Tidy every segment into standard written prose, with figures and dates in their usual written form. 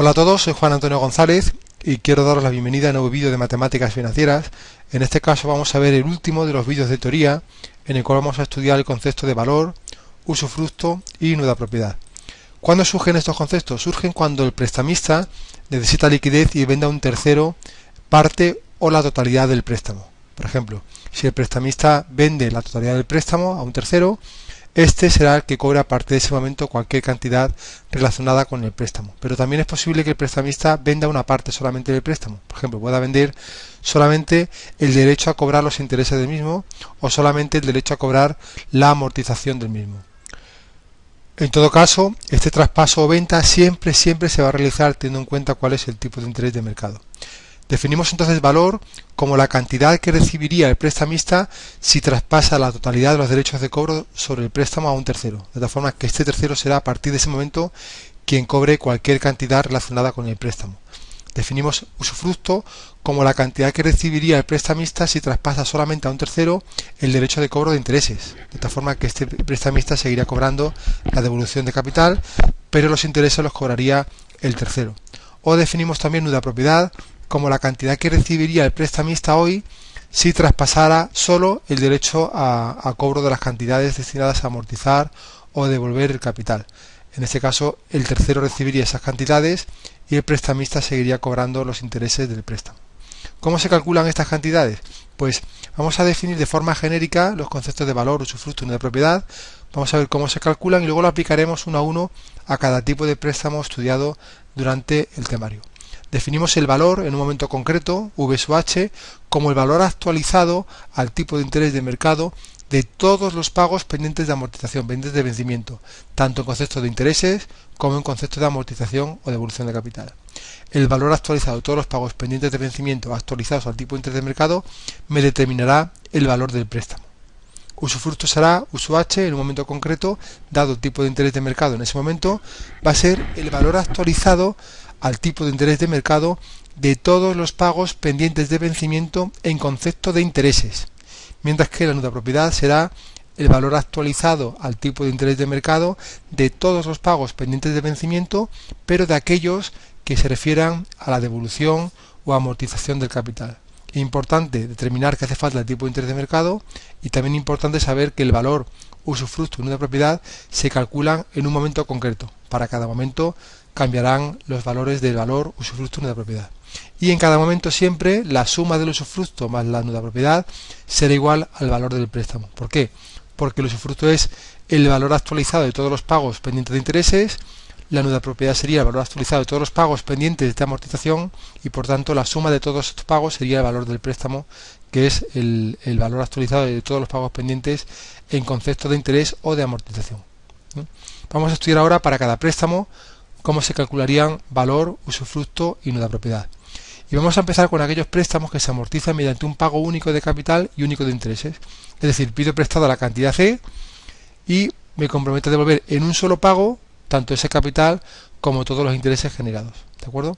Hola a todos, soy Juan Antonio González y quiero daros la bienvenida a un nuevo vídeo de matemáticas financieras. En este caso vamos a ver el último de los vídeos de teoría en el cual vamos a estudiar el concepto de valor, usufructo y nuda propiedad. ¿Cuándo surgen estos conceptos? Surgen cuando el prestamista necesita liquidez y vende a un tercero parte o la totalidad del préstamo. Por ejemplo, si el prestamista vende la totalidad del préstamo a un tercero, este será el que cobre a partir de ese momento cualquier cantidad relacionada con el préstamo. Pero también es posible que el prestamista venda una parte solamente del préstamo. Por ejemplo, pueda vender solamente el derecho a cobrar los intereses del mismo o solamente el derecho a cobrar la amortización del mismo. En todo caso, este traspaso o venta siempre se va a realizar teniendo en cuenta cuál es el tipo de interés de mercado. Definimos entonces valor como la cantidad que recibiría el prestamista si traspasa la totalidad de los derechos de cobro sobre el préstamo a un tercero, de tal forma que este tercero será a partir de ese momento quien cobre cualquier cantidad relacionada con el préstamo. Definimos usufructo como la cantidad que recibiría el prestamista si traspasa solamente a un tercero el derecho de cobro de intereses, de tal forma que este prestamista seguiría cobrando la devolución de capital, pero los intereses los cobraría el tercero. O definimos también nuda propiedad como la cantidad que recibiría el prestamista hoy si traspasara solo el derecho a cobro de las cantidades destinadas a amortizar o devolver el capital. En este caso, el tercero recibiría esas cantidades y el prestamista seguiría cobrando los intereses del préstamo. ¿Cómo se calculan estas cantidades? Pues vamos a definir de forma genérica los conceptos de valor, usufructo y nuda propiedad. Vamos a ver cómo se calculan y luego lo aplicaremos uno a uno a cada tipo de préstamo estudiado durante el temario. Definimos el valor en un momento concreto, V sub H, como el valor actualizado al tipo de interés de mercado de todos los pagos pendientes de amortización, pendientes de vencimiento, tanto en concepto de intereses como en concepto de amortización o devolución de capital. El valor actualizado de todos los pagos pendientes de vencimiento actualizados al tipo de interés de mercado me determinará el valor del préstamo. Usufructo será U sub H en un momento concreto, dado el tipo de interés de mercado en ese momento, va a ser el valor actualizado al tipo de interés de mercado de todos los pagos pendientes de vencimiento en concepto de intereses, mientras que la nuda propiedad será el valor actualizado al tipo de interés de mercado de todos los pagos pendientes de vencimiento, pero de aquellos que se refieran a la devolución o amortización del capital. Es importante determinar que hace falta el tipo de interés de mercado y también importante saber que el valor usufructo y nuda propiedad se calculan en un momento concreto. Para cada momento cambiarán los valores del valor usufructo y nuda propiedad. Y en cada momento siempre la suma del usufructo más la nuda propiedad será igual al valor del préstamo. ¿Por qué? Porque el usufructo es el valor actualizado de todos los pagos pendientes de intereses, la nuda propiedad sería el valor actualizado de todos los pagos pendientes de amortización y por tanto la suma de todos estos pagos sería el valor del préstamo, que es el valor actualizado de todos los pagos pendientes en concepto de interés o de amortización. Vamos a estudiar ahora para cada préstamo cómo se calcularían valor, usufructo y nuda propiedad. Y vamos a empezar con aquellos préstamos que se amortizan mediante un pago único de capital y único de intereses. Es decir, pido prestado la cantidad C y me comprometo a devolver en un solo pago tanto ese capital como todos los intereses generados. ¿De acuerdo?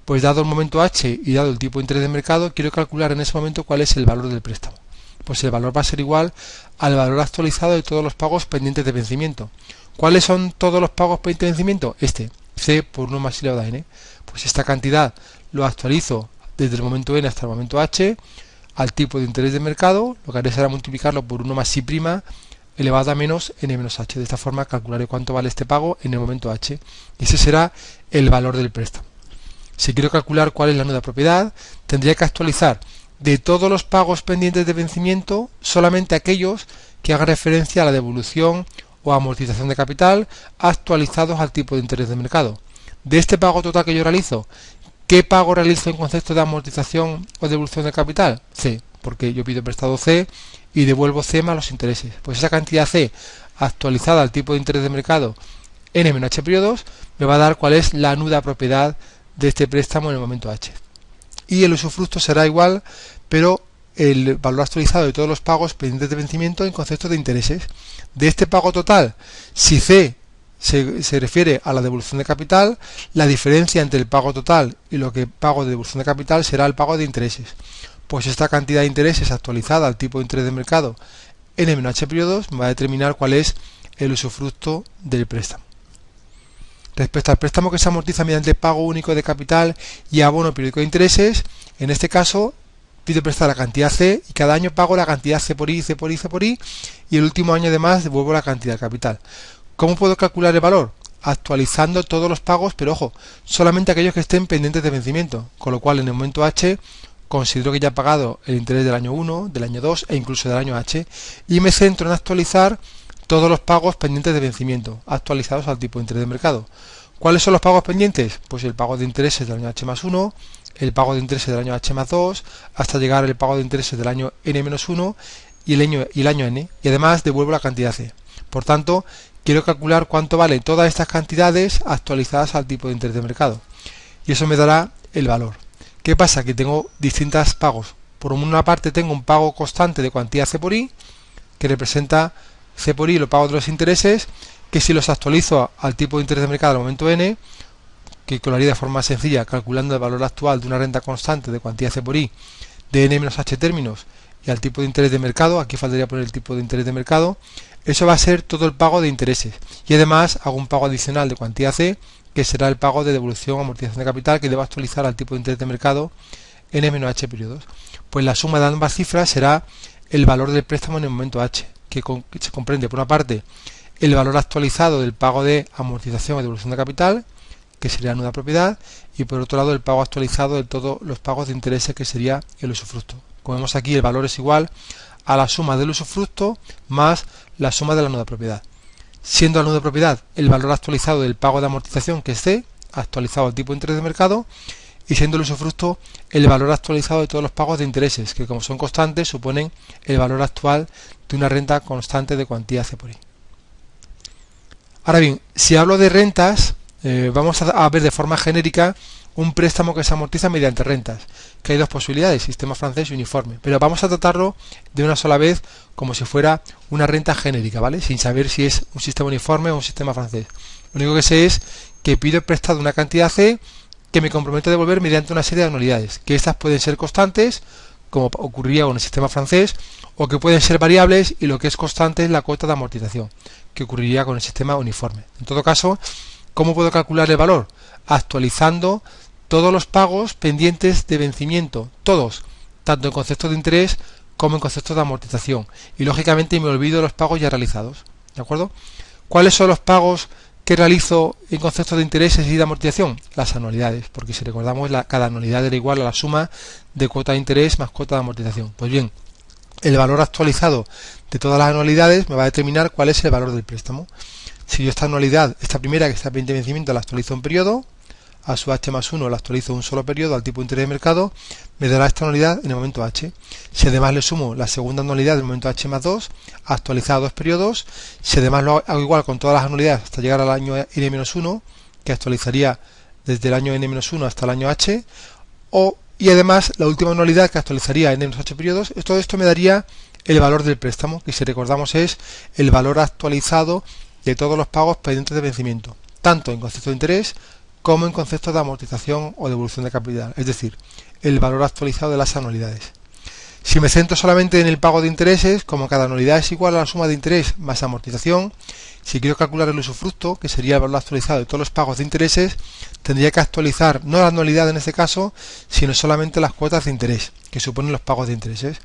Pues dado el momento H y dado el tipo de interés de mercado, quiero calcular en ese momento cuál es el valor del préstamo. Pues el valor va a ser igual al valor actualizado de todos los pagos pendientes de vencimiento. ¿Cuáles son todos los pagos pendientes de vencimiento? Este, C por 1 más I elevado a N. Pues esta cantidad lo actualizo desde el momento N hasta el momento H al tipo de interés de mercado, lo que haré será multiplicarlo por 1 más I' elevado a menos N menos H. De esta forma calcularé cuánto vale este pago en el momento H. Y ese será el valor del préstamo. Si quiero calcular cuál es la nuda propiedad, tendría que actualizar de todos los pagos pendientes de vencimiento solamente aquellos que hagan referencia a la devolución o amortización de capital actualizados al tipo de interés de mercado. De este pago total que yo realizo, ¿qué pago realizo en concepto de amortización o devolución de capital? C, porque yo pido prestado C y devuelvo C más los intereses. Pues esa cantidad C actualizada al tipo de interés de mercado N menos H periodos me va a dar cuál es la nuda propiedad de este préstamo en el momento H. Y el usufructo será igual, pero el valor actualizado de todos los pagos pendientes de vencimiento en concepto de intereses. De este pago total, si C se refiere a la devolución de capital, la diferencia entre el pago total y lo que pago de devolución de capital será el pago de intereses. Pues esta cantidad de intereses actualizada al tipo de interés de mercado N-H periodos me va a determinar cuál es el usufructo del préstamo. Respecto al préstamo que se amortiza mediante pago único de capital y abono periódico de intereses, en este caso pido prestar la cantidad C y cada año pago la cantidad C por I, C por I, C por I y el último año además devuelvo la cantidad de capital. ¿Cómo puedo calcular el valor? Actualizando todos los pagos, pero ojo, solamente aquellos que estén pendientes de vencimiento, con lo cual en el momento H considero que ya he pagado el interés del año 1, del año 2 e incluso del año H y me centro en actualizar todos los pagos pendientes de vencimiento, actualizados al tipo de interés de mercado. ¿Cuáles son los pagos pendientes? Pues el pago de intereses del año H más 1, el pago de intereses del año H más 2, hasta llegar al pago de intereses del año N menos 1 y el año N, y además devuelvo la cantidad C. Por tanto, quiero calcular cuánto valen todas estas cantidades actualizadas al tipo de interés de mercado. Y eso me dará el valor. ¿Qué pasa? Que tengo distintos pagos. Por una parte tengo un pago constante de cuantía C por I, que representa C por I, los pagos de los intereses, que si los actualizo al tipo de interés de mercado al momento N, que lo haría de forma sencilla calculando el valor actual de una renta constante de cuantía C por I de N menos H términos y al tipo de interés de mercado, aquí faltaría poner el tipo de interés de mercado, eso va a ser todo el pago de intereses. Y además hago un pago adicional de cuantía C, que será el pago de devolución o amortización de capital que debo actualizar al tipo de interés de mercado N menos H periodos. Pues la suma de ambas cifras será el valor del préstamo en el momento H, que se comprende por una parte el valor actualizado del pago de amortización o devolución de capital, que sería la nuda propiedad, y por otro lado el pago actualizado de todos los pagos de intereses, que sería el usufructo. Como vemos aquí, el valor es igual a la suma del usufructo más la suma de la nuda propiedad. Siendo la nuda propiedad el valor actualizado del pago de amortización, que es C, actualizado al tipo de interés de mercado, y siendo el usufructo el valor actualizado de todos los pagos de intereses, que como son constantes suponen el valor actual de una renta constante de cuantía C por I. Ahora bien, si hablo de rentas, vamos a ver de forma genérica un préstamo que se amortiza mediante rentas, que hay dos posibilidades, sistema francés y uniforme, pero vamos a tratarlo de una sola vez como si fuera una renta genérica, ¿vale? Sin saber si es un sistema uniforme o un sistema francés. Lo único que sé es que pido prestado una cantidad C que me comprometo a devolver mediante una serie de anualidades, que estas pueden ser constantes, como ocurría con el sistema francés, o que pueden ser variables y lo que es constante es la cuota de amortización, que ocurriría con el sistema uniforme. En todo caso, ¿cómo puedo calcular el valor? Actualizando todos los pagos pendientes de vencimiento, todos, tanto en conceptos de interés como en conceptos de amortización. Y lógicamente me olvido de los pagos ya realizados. ¿De acuerdo? ¿Cuáles son los pagos que realizo en conceptos de intereses y de amortización? Las anualidades, porque si recordamos, cada anualidad era igual a la suma de cuota de interés más cuota de amortización. Pues bien, el valor actualizado de todas las anualidades me va a determinar cuál es el valor del préstamo. Si yo esta anualidad, esta primera que está pendiente de vencimiento, la actualizo un periodo, a su H más 1 la actualizo un solo periodo al tipo de interés de mercado, me dará esta anualidad en el momento H. Si además le sumo la segunda anualidad del momento H más 2, actualizada a 2 periodos, si además lo hago igual con todas las anualidades hasta llegar al año N-1, que actualizaría desde el año N-1 hasta el año H, y además la última anualidad que actualizaría en N-8 periodos, todo esto me daría el valor del préstamo, que si recordamos es el valor actualizado de todos los pagos pendientes de vencimiento, tanto en concepto de interés como en concepto de amortización o devolución de capital, es decir, el valor actualizado de las anualidades. Si me centro solamente en el pago de intereses, como cada anualidad es igual a la suma de interés más amortización, si quiero calcular el usufructo, que sería el valor actualizado de todos los pagos de intereses, tendría que actualizar no la anualidad en este caso, sino solamente las cuotas de interés, que suponen los pagos de intereses.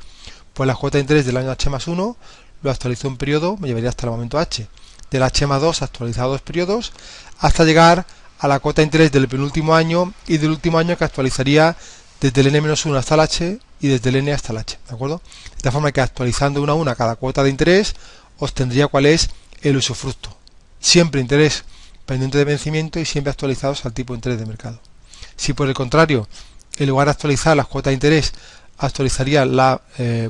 Pues la cuota de interés del año H más 1 lo actualizo un periodo, me llevaría hasta el momento H. Del H más 2 actualizado 2 periodos, hasta llegar a la cuota de interés del penúltimo año y del último año, que actualizaría desde el N-1 hasta el H y desde el N hasta el H, ¿de acuerdo? De tal forma que actualizando una a una cada cuota de interés, obtendría cuál es el usufructo. Siempre interés pendiente de vencimiento y siempre actualizados al tipo de interés de mercado. Si por el contrario, en lugar de actualizar las cuotas de interés, actualizaría la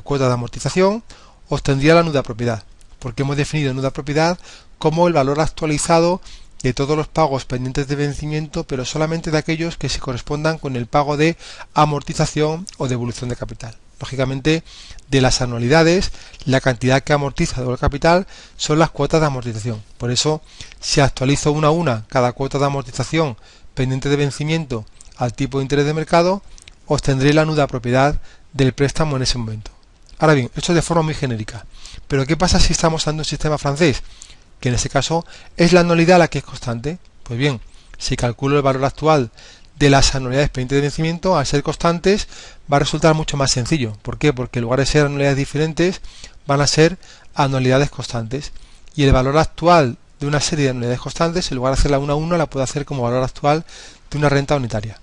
cuota de amortización, obtendría la nuda propiedad, porque hemos definido nuda propiedad como el valor actualizado de todos los pagos pendientes de vencimiento, pero solamente de aquellos que se correspondan con el pago de amortización o devolución de capital. Lógicamente, de las anualidades, la cantidad que amortiza el capital son las cuotas de amortización. Por eso, si actualizo una a una cada cuota de amortización pendiente de vencimiento al tipo de interés de mercado, obtendré la nuda propiedad del préstamo en ese momento. Ahora bien, esto es de forma muy genérica. Pero ¿qué pasa si estamos usando un sistema francés? Que en este caso es la anualidad la que es constante. Pues bien, si calculo el valor actual de las anualidades pendientes de vencimiento, al ser constantes, va a resultar mucho más sencillo. ¿Por qué? Porque en lugar de ser anualidades diferentes, van a ser anualidades constantes. Y el valor actual de una serie de anualidades constantes, en lugar de hacerla una a uno, la puedo hacer como valor actual de una renta unitaria.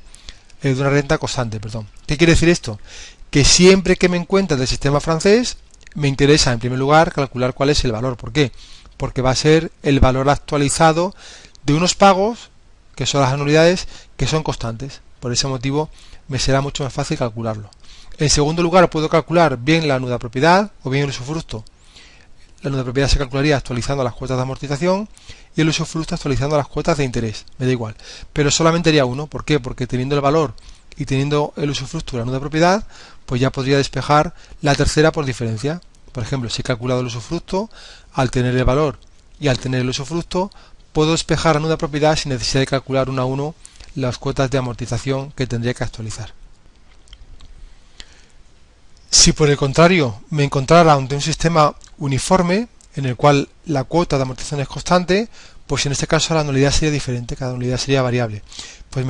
De una renta constante, perdón. ¿Qué quiere decir esto? Que siempre que me encuentre del sistema francés, me interesa en primer lugar calcular cuál es el valor. ¿Por qué? Porque va a ser el valor actualizado de unos pagos, que son las anualidades, que son constantes. Por ese motivo me será mucho más fácil calcularlo. En segundo lugar, puedo calcular bien la nuda propiedad o bien el usufructo. La nuda propiedad se calcularía actualizando las cuotas de amortización y el usufructo actualizando las cuotas de interés. Me da igual. Pero solamente haría uno. ¿Por qué? Porque teniendo el valor y teniendo el usufructo de la nuda propiedad, pues ya podría despejar la tercera por diferencia. Por ejemplo, si he calculado el usufructo, al tener el valor y al tener el usufructo, puedo despejar la nuda propiedad sin necesidad de calcular uno a uno las cuotas de amortización que tendría que actualizar. Si por el contrario me encontrara ante un sistema uniforme en el cual la cuota de amortización es constante, pues en este caso la anualidad sería diferente, cada anualidad sería variable. Pues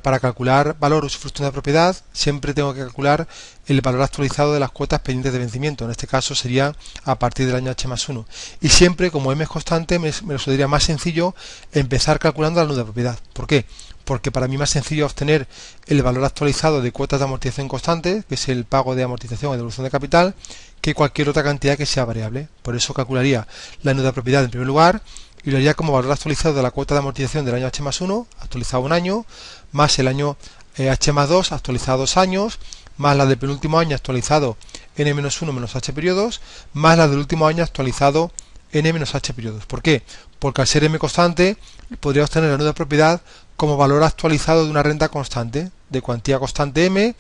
para calcular valor usufructo de una propiedad siempre tengo que calcular el valor actualizado de las cuotas pendientes de vencimiento. En este caso sería a partir del año H+1. Y siempre, como M es constante, me resultaría más sencillo empezar calculando la nuda propiedad. ¿Por qué? Porque para mí es más sencillo obtener el valor actualizado de cuotas de amortización constante, que es el pago de amortización o devolución de capital, que cualquier otra cantidad que sea variable. Por eso calcularía la nuda propiedad en primer lugar y lo haría como valor actualizado de la cuota de amortización del año H+1, actualizado un año, más el año H+2, actualizado 2 años, más la del penúltimo año actualizado N-1 menos H periodos, más la del último año actualizado N menos H periodos. ¿Por qué? Porque al ser M constante, podría obtener la nuda propiedad como valor actualizado de una renta constante, de cuantía constante M,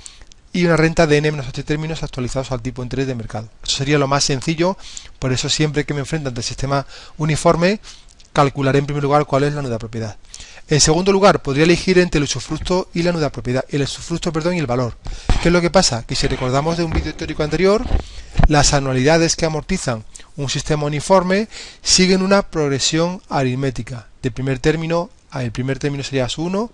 y una renta de N menos H términos actualizados al tipo de interés de mercado. Eso sería lo más sencillo, por eso siempre que me enfrento ante el sistema uniforme, calcularé en primer lugar cuál es la nuda propiedad. En segundo lugar, podría elegir entre el usufructo y la nuda propiedad, el usufructo, perdón, y el valor. ¿Qué es lo que pasa? Que si recordamos de un vídeo teórico anterior, las anualidades que amortizan un sistema uniforme siguen una progresión aritmética. De primer término, el primer término sería su 1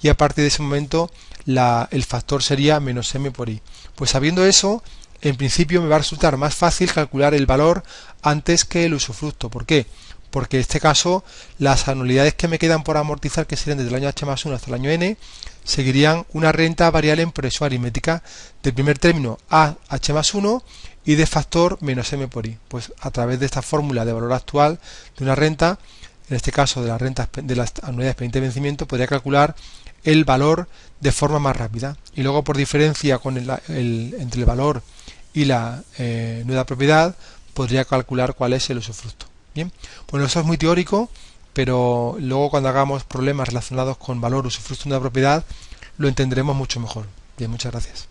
y a partir de ese momento el factor sería menos m por i. Pues sabiendo eso, en principio me va a resultar más fácil calcular el valor antes que el usufructo. ¿Por qué? Porque en este caso las anualidades que me quedan por amortizar, que serían desde el año H+1 hasta el año N, seguirían una renta variable en progresión aritmética del primer término a H+1 y de factor menos m por i. Pues a través de esta fórmula de valor actual de una renta, en este caso de las rentas de las anualidades pendientes de vencimiento, podría calcular el valor de forma más rápida. Y luego por diferencia con entre el valor y la nuda propiedad, podría calcular cuál es el usufructo. Bien, bueno, eso es muy teórico, pero luego cuando hagamos problemas relacionados con valor, usufructo de una propiedad, lo entenderemos mucho mejor. Bien, muchas gracias.